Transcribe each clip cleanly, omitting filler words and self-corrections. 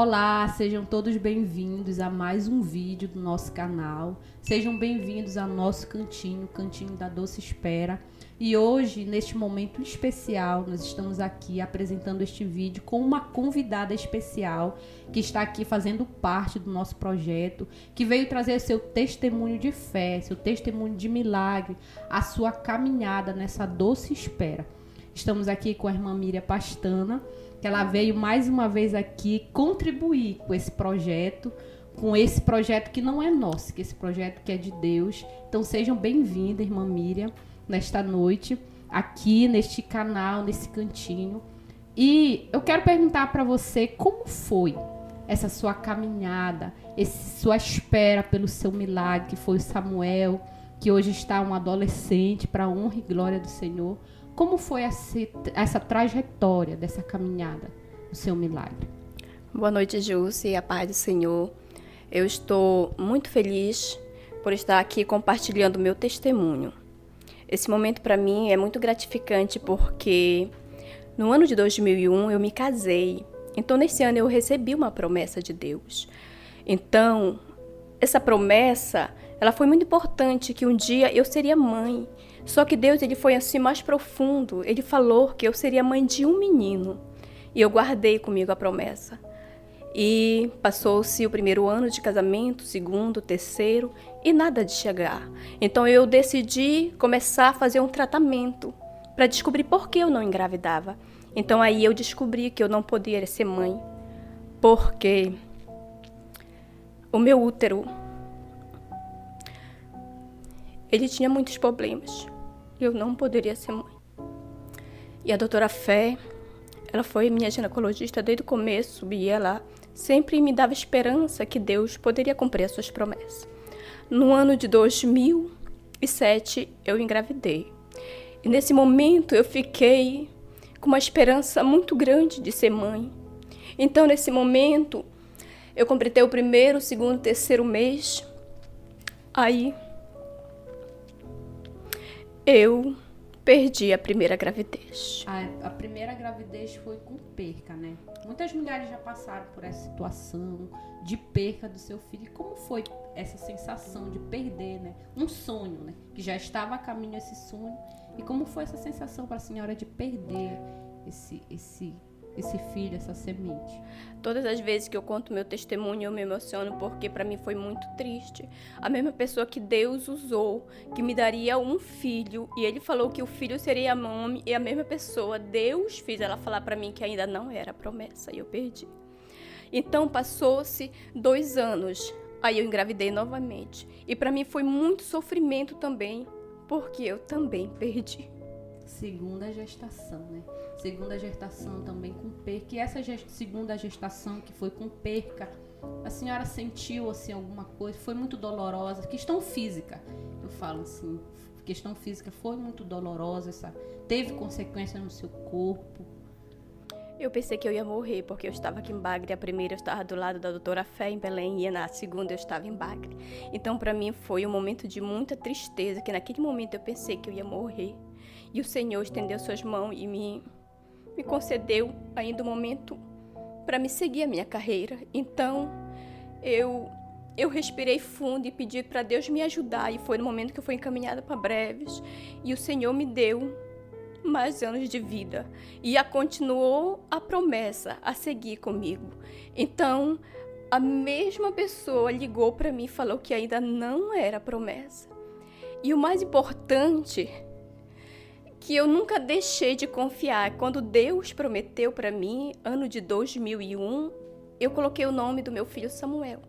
Olá, sejam todos bem-vindos a mais um vídeo do nosso canal. Sejam bem-vindos ao nosso cantinho, o Cantinho da Doce Espera. E hoje, neste momento especial, nós estamos aqui apresentando este vídeo com uma convidada especial que está aqui fazendo parte do nosso projeto, que veio trazer seu testemunho de fé, seu testemunho de milagre, a sua caminhada nessa doce espera. Estamos aqui com a irmã Miriam Pastana, que ela veio mais uma vez aqui contribuir com esse projeto que não é nosso, que esse projeto que é de Deus. Então sejam bem-vindas, irmã Miriam, nesta noite, aqui neste canal, nesse cantinho. E eu quero perguntar para você como foi essa sua caminhada, sua espera pelo seu milagre, que foi o Samuel, que hoje está um adolescente para a honra e glória do Senhor. Como foi essa trajetória dessa caminhada do seu milagre? Boa noite, Jússi, a paz do Senhor. Eu estou muito feliz por estar aqui compartilhando meu testemunho. Esse momento para mim é muito gratificante porque no ano de 2001 eu me casei. Então, nesse ano eu recebi uma promessa de Deus. Então, essa promessa, ela foi muito importante, que um dia eu seria mãe. Só que Deus, ele foi assim mais profundo. Ele falou que eu seria mãe de um menino. E eu guardei comigo a promessa. E passou-se o primeiro ano de casamento, o segundo, o terceiro, e nada de chegar. Então eu decidi começar a fazer um tratamento para descobrir por que eu não engravidava. Então aí eu descobri que eu não podia ser mãe, porque o meu útero, ele tinha muitos problemas. Eu não poderia ser mãe. E a doutora Fé, ela foi minha ginecologista desde o começo e ela sempre me dava esperança que Deus poderia cumprir as suas promessas. No ano de 2007, eu engravidei. E nesse momento eu fiquei com uma esperança muito grande de ser mãe. Então, nesse momento, eu completei o primeiro, segundo, terceiro mês. Aí eu perdi a primeira gravidez. A primeira gravidez foi com perca, né? Muitas mulheres já passaram por essa situação de perca do seu filho. E como foi essa sensação de perder, né? Um sonho, né? Que já estava a caminho esse sonho. E como foi essa sensação para a senhora de perder esse filho, essa semente? Todas as vezes que eu conto meu testemunho, eu me emociono porque para mim foi muito triste. A mesma pessoa que Deus usou, que me daria um filho, e ele falou que o filho seria homem, e a mesma pessoa, Deus fez ela falar para mim que ainda não era promessa, e eu perdi. Então passou-se 2 anos, aí eu engravidei novamente. E para mim foi muito sofrimento também, porque eu também perdi. Segunda gestação, né? Segunda gestação também com perca. E essa segunda gestação que foi com perca, a senhora sentiu assim alguma coisa? Foi muito dolorosa? Questão física, eu falo assim, questão física foi muito dolorosa, teve consequência no seu corpo? Eu pensei que eu ia morrer, porque eu estava aqui em Bagre. A primeira eu estava do lado da doutora Fé, em Belém, e na segunda eu estava em Bagre. Então, para mim, foi um momento de muita tristeza, que naquele momento eu pensei que eu ia morrer. E o Senhor estendeu suas mãos e me concedeu ainda um momento para me seguir a minha carreira. Então, eu respirei fundo e pedi para Deus me ajudar. E foi no momento que eu fui encaminhada para Breves. E o Senhor me deu mais anos de vida. E continuou a promessa a seguir comigo. Então, a mesma pessoa ligou para mim e falou que ainda não era promessa. E o mais importante, que eu nunca deixei de confiar. Quando Deus prometeu para mim, ano de 2001, eu coloquei o nome do meu filho Samuel.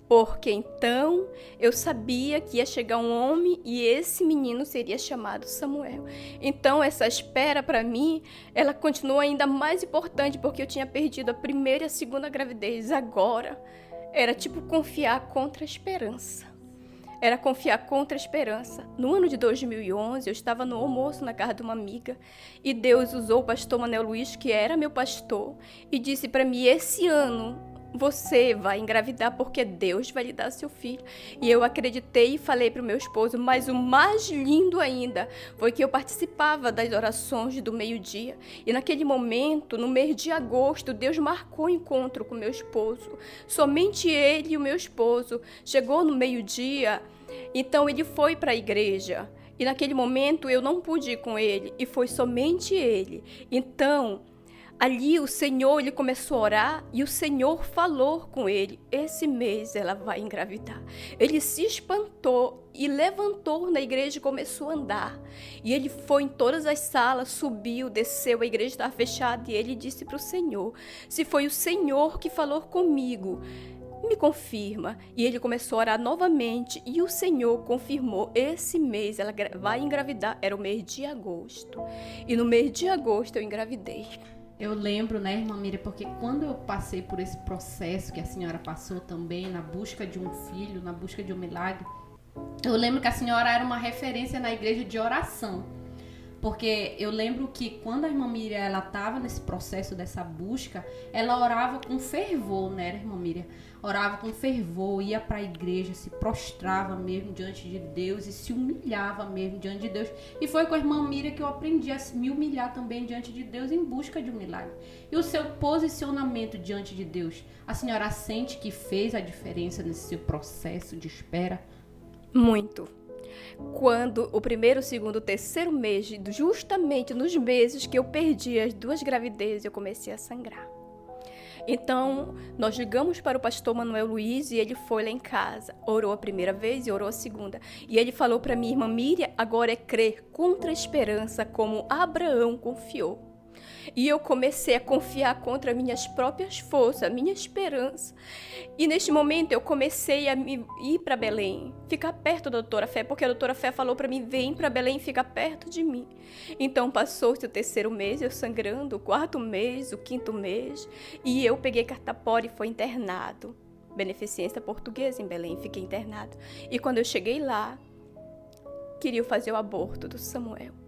Porque então eu sabia que ia chegar um homem e esse menino seria chamado Samuel. Então essa espera para mim, ela continua ainda mais importante, porque eu tinha perdido a primeira e a segunda gravidez. Agora era tipo confiar contra a esperança. Era confiar contra a esperança. No ano de 2011, eu estava no almoço na casa de uma amiga e Deus usou o pastor Manuel Luiz, que era meu pastor, e disse para mim: esse ano você vai engravidar porque Deus vai lhe dar seu filho. E eu acreditei e falei para o meu esposo, mas o mais lindo ainda foi que eu participava das orações do meio-dia. E naquele momento, no mês de agosto, Deus marcou o encontro com meu esposo. Somente ele e o meu esposo. Chegou no meio-dia, então ele foi para a igreja. E naquele momento eu não pude ir com ele, e foi somente ele. Então, ali o Senhor, ele começou a orar e o Senhor falou com ele, esse mês ela vai engravidar. Ele se espantou e levantou na igreja e começou a andar. E ele foi em todas as salas, subiu, desceu, a igreja estava fechada e ele disse para o Senhor, se foi o Senhor que falou comigo, me confirma. E ele começou a orar novamente e o Senhor confirmou, esse mês ela vai engravidar, era o mês de agosto. E no mês de agosto eu engravidei. Eu lembro, né, irmã Miriam, porque quando eu passei por esse processo que a senhora passou também, na busca de um filho, na busca de um milagre, eu lembro que a senhora era uma referência na igreja de oração. Porque eu lembro que quando a irmã Miriam, ela estava nesse processo dessa busca, ela orava com fervor, né, irmã Miriam? Orava com fervor, ia para a igreja, se prostrava mesmo diante de Deus e se humilhava mesmo diante de Deus. E foi com a irmã Miriam que eu aprendi a me humilhar também diante de Deus em busca de um milagre. E o seu posicionamento diante de Deus, a senhora sente que fez a diferença nesse seu processo de espera? Muito. Quando o primeiro, segundo, terceiro mês, justamente nos meses que eu perdi as 2 gravidezes, eu comecei a sangrar. Então, nós ligamos para o pastor Manuel Luiz e ele foi lá em casa. Orou a primeira vez e orou a segunda. E ele falou para minha irmã Miriam, agora é crer contra a esperança, como Abraão confiou. E eu comecei a confiar contra minhas próprias forças, a minha esperança. E neste momento eu comecei a ir para Belém, ficar perto da doutora Fé, porque a doutora Fé falou para mim, vem para Belém e fica perto de mim. Então passou-se o 3º mês, eu sangrando, o 4º mês, o 5º mês, e eu peguei catapora e fui internado. Beneficência Portuguesa em Belém, fiquei internado. E quando eu cheguei lá, queria fazer o aborto do Samuel.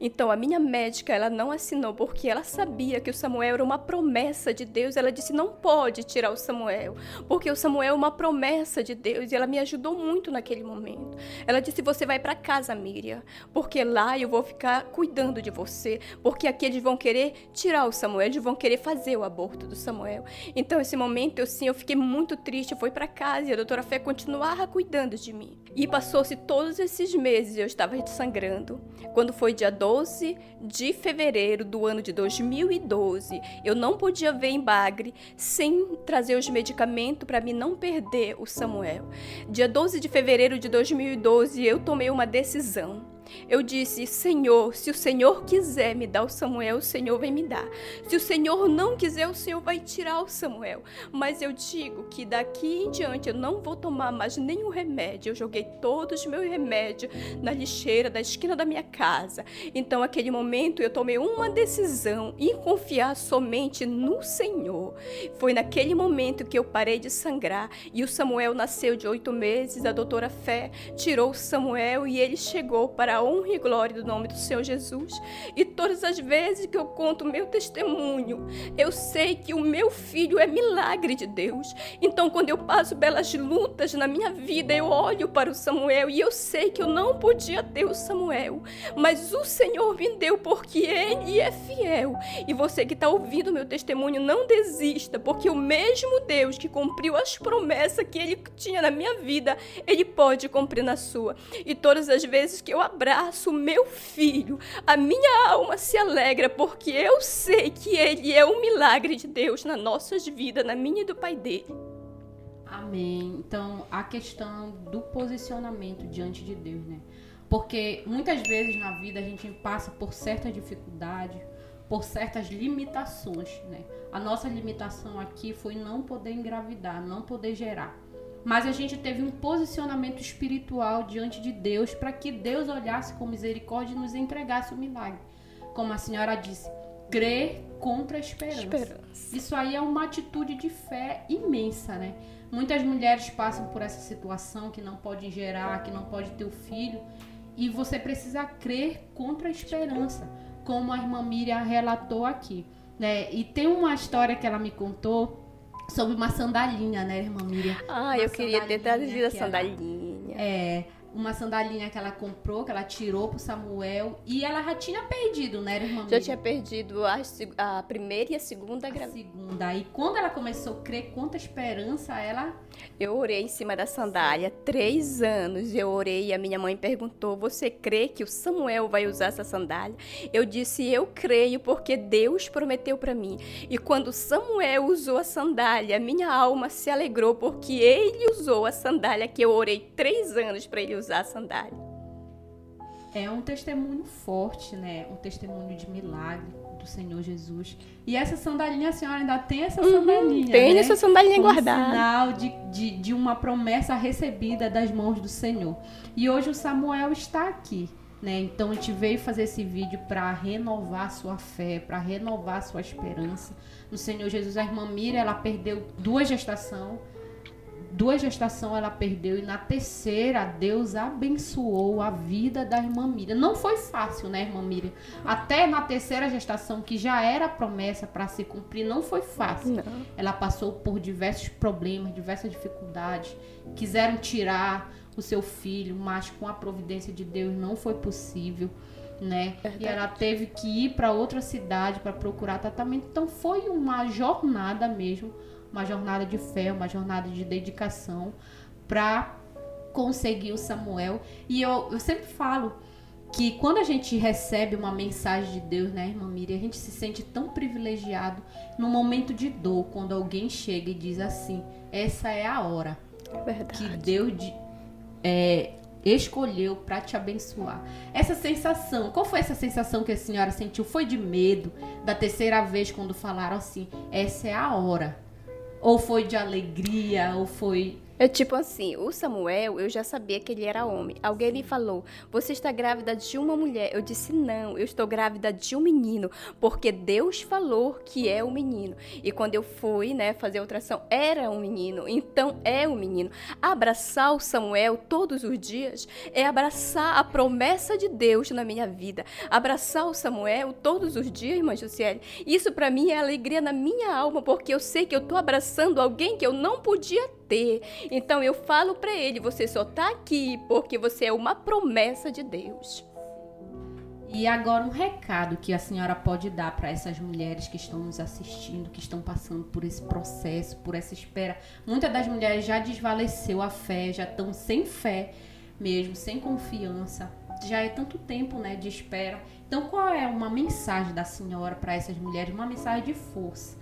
Então, a minha médica, ela não assinou, porque ela sabia que o Samuel era uma promessa de Deus. Ela disse, não pode tirar o Samuel, porque o Samuel é uma promessa de Deus. E ela me ajudou muito naquele momento. Ela disse, você vai para casa, Miriam, porque lá eu vou ficar cuidando de você, porque aqui eles vão querer tirar o Samuel, eles vão querer fazer o aborto do Samuel. Então, esse momento, eu fiquei muito triste, eu fui para casa e a doutora Fé continuava cuidando de mim. E passou-se todos esses meses, eu estava sangrando. Quando foi dia 12 de fevereiro do ano de 2012, eu não podia ver em Bagre sem trazer os medicamentos para mim não perder o Samuel. Dia 12 de fevereiro de 2012, eu tomei uma decisão. Eu disse, Senhor, se o Senhor quiser me dar o Samuel, o Senhor vai me dar. Se o Senhor não quiser, o Senhor vai tirar o Samuel. Mas eu digo que daqui em diante eu não vou tomar mais nenhum remédio. Eu joguei todos os meus remédios na lixeira da esquina da minha casa. Então, naquele momento, eu tomei uma decisão em confiar somente no Senhor. Foi naquele momento que eu parei de sangrar e o Samuel nasceu de 8 meses. A doutora Fé tirou o Samuel e ele chegou para a honra e glória do nome do Senhor Jesus. E todas as vezes que eu conto o meu testemunho, eu sei que o meu filho é milagre de Deus. Então, quando eu passo belas lutas na minha vida, eu olho para o Samuel e eu sei que eu não podia ter o Samuel, mas o Senhor me deu porque Ele é fiel. E você que está ouvindo o meu testemunho, não desista, porque o mesmo Deus que cumpriu as promessas que Ele tinha na minha vida, Ele pode cumprir na sua. E todas as vezes que eu abraço o meu filho, a minha alma se alegra, porque eu sei que ele é um milagre de Deus nas nossas vidas, na minha e do pai dele. Amém. Então, a questão do posicionamento diante de Deus, né? Porque muitas vezes na vida a gente passa por certa dificuldade, por certas limitações, né? A nossa limitação aqui foi não poder engravidar, não poder gerar. Mas a gente teve um posicionamento espiritual diante de Deus para que Deus olhasse com misericórdia e nos entregasse o milagre. Como a senhora disse, crer contra a esperança. Isso aí é uma atitude de fé imensa, né? Muitas mulheres passam por essa situação que não podem gerar, que não pode ter o filho. E você precisa crer contra a esperança, como a irmã Miriam relatou aqui, né? E tem uma história que ela me contou, sobre uma sandalinha, né, irmã Miriam? Ah, Uma eu queria ter trazido a que ela- sandalinha. uma sandalinha que ela comprou, que ela tirou pro Samuel, e ela já tinha perdido, né, irmã Já Miriam? tinha perdido a primeira e a segunda A gravidez. segunda. E quando ela começou a crer quanta esperança ela... Eu orei em cima da sandália 3 anos. Eu orei e a minha mãe perguntou: você crê que o Samuel vai usar essa sandália? Eu disse: eu creio porque Deus prometeu para mim. E quando Samuel usou a sandália, minha alma se alegrou porque ele usou a sandália que eu orei 3 anos para ele usar a sandália. É um testemunho forte, né? Um testemunho de milagre do Senhor Jesus. E essa sandalinha, a senhora ainda tem essa sandalinha, Tem né? essa sandalinha Como guardada. sinal de uma promessa recebida das mãos do Senhor. E hoje o Samuel está aqui, né? Então a gente veio fazer esse vídeo para renovar sua fé, para renovar sua esperança no Senhor Jesus. A irmã Miriam, ela perdeu 2 gestações ela perdeu, e na terceira Deus abençoou a vida da irmã Miriam. Não foi fácil, né, irmã Miriam? Até na terceira gestação, que já era promessa para se cumprir, não foi fácil. Não. Ela passou por diversos problemas, diversas dificuldades. Quiseram tirar o seu filho, mas com a providência de Deus não foi possível, né? Verdade. E ela teve que ir para outra cidade para procurar tratamento. Então foi uma jornada mesmo, uma jornada de fé, uma jornada de dedicação para conseguir o Samuel. E eu sempre falo que quando a gente recebe uma mensagem de Deus, né, irmã Miriam, a gente se sente tão privilegiado no momento de dor, quando alguém chega e diz assim: essa é a hora Verdade. que Deus escolheu para te abençoar. Essa sensação, qual foi essa sensação que a senhora sentiu? Foi de medo da terceira vez quando falaram assim: essa é a hora? Ou foi de alegria, ou foi... É tipo assim, o Samuel, eu já sabia que ele era homem. Alguém me falou: você está grávida de uma mulher. Eu disse: não, eu estou grávida de um menino, porque Deus falou que é um menino. E quando eu fui, né, fazer a ultrassom, era um menino. Então é um menino. Abraçar o Samuel todos os dias é abraçar a promessa de Deus na minha vida. Abraçar o Samuel todos os dias, irmã Jussiele, isso para mim é alegria na minha alma, porque eu sei que eu estou abraçando alguém que eu não podia ter. Então eu falo para ele: você só tá aqui porque você é uma promessa de Deus. E agora um recado que a senhora pode dar para essas mulheres que estão nos assistindo, que estão passando por esse processo, por essa espera. Muitas das mulheres já desvaleceu a fé, já estão sem fé mesmo, sem confiança. Já é tanto tempo, né, de espera. Então qual é uma mensagem da senhora para essas mulheres? Uma mensagem de força.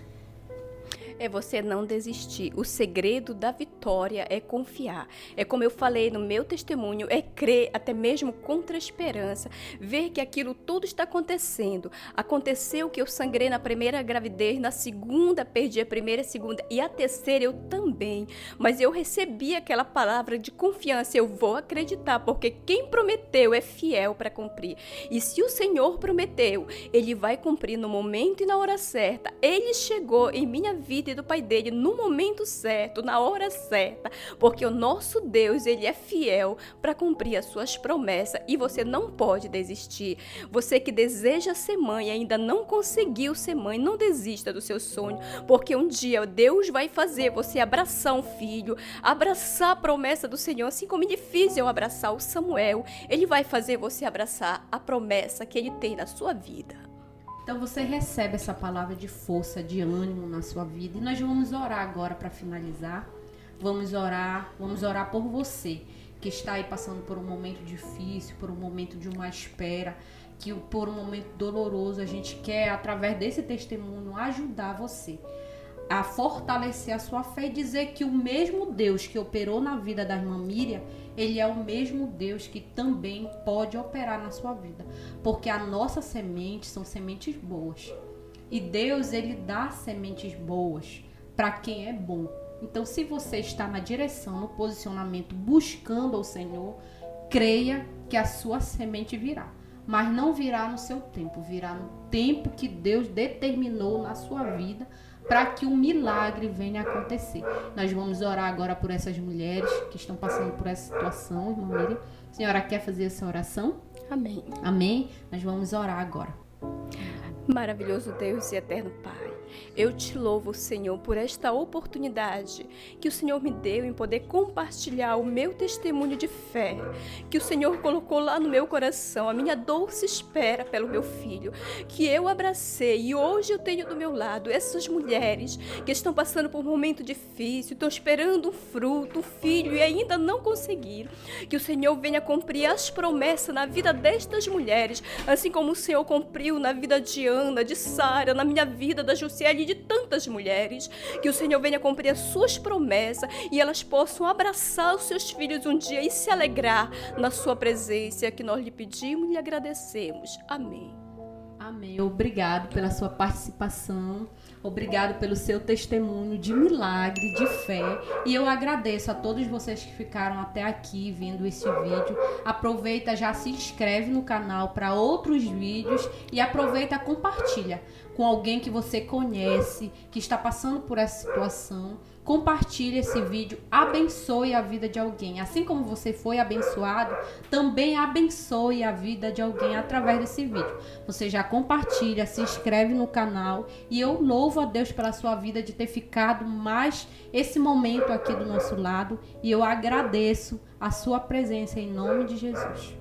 É você não desistir. O segredo da vitória é confiar. É como eu falei no meu testemunho, é crer até mesmo contra a esperança. Ver que aquilo tudo está acontecendo. Aconteceu que eu sangrei na primeira gravidez, na segunda perdi a primeira, a segunda e a terceira eu também. Mas eu recebi aquela palavra de confiança. Eu vou acreditar, porque quem prometeu é fiel para cumprir. E se o Senhor prometeu, Ele vai cumprir no momento e na hora certa. Ele chegou em minha vida e do pai dele no momento certo, na hora certa, porque o nosso Deus, ele é fiel para cumprir as suas promessas e você não pode desistir. Você que deseja ser mãe e ainda não conseguiu ser mãe, não desista do seu sonho, porque um dia Deus vai fazer você abraçar um filho, abraçar a promessa do Senhor, assim como ele fez eu abraçar o Samuel. Ele vai fazer você abraçar a promessa que ele tem na sua vida. Então você recebe essa palavra de força, de ânimo na sua vida. E nós vamos orar agora para finalizar. Vamos orar por você que está aí passando por um momento difícil, por um momento de uma espera, que por um momento doloroso. A gente quer, através desse testemunho, ajudar você a fortalecer a sua fé e dizer que o mesmo Deus que operou na vida da irmã Miriam, ele é o mesmo Deus que também pode operar na sua vida. Porque a nossa semente são sementes boas. E Deus, ele dá sementes boas para quem é bom. Então, se você está na direção, no posicionamento, buscando o Senhor, creia que a sua semente virá. Mas não virá no seu tempo, virá no tempo que Deus determinou na sua vida, para que o milagre venha a acontecer. Nós vamos orar agora por essas mulheres que estão passando por essa situação, irmã Miriam. A senhora quer fazer essa oração? Amém. Amém? Nós vamos orar agora. Maravilhoso Deus e eterno Pai, Eu te louvo, Senhor, por esta oportunidade que o Senhor me deu em poder compartilhar o meu testemunho de fé, que o Senhor colocou lá no meu coração, a minha doce espera pelo meu filho, que eu abracei e hoje eu tenho do meu lado essas mulheres que estão passando por um momento difícil, estão esperando um fruto, um filho e ainda não conseguiram. Que o Senhor venha cumprir as promessas na vida destas mulheres, assim como o Senhor cumpriu na vida de Ana, de Sara, na minha vida, da Jussiele e de tantas mulheres. Que o Senhor venha cumprir as suas promessas e elas possam abraçar os seus filhos um dia e se alegrar na sua presença, que nós lhe pedimos e lhe agradecemos. Amém. Amém. Obrigado pela sua participação. Obrigado pelo seu testemunho de milagre, de fé. E eu agradeço a todos vocês que ficaram até aqui vendo esse vídeo. Aproveita, já se inscreve no canal para outros vídeos e aproveita, compartilha com alguém que você conhece, que está passando por essa situação. Compartilhe esse vídeo, abençoe a vida de alguém. Assim como você foi abençoado, também abençoe a vida de alguém através desse vídeo. Você já compartilha, se inscreve no canal e eu louvo a Deus pela sua vida de ter ficado mais esse momento aqui do nosso lado e eu agradeço a sua presença em nome de Jesus.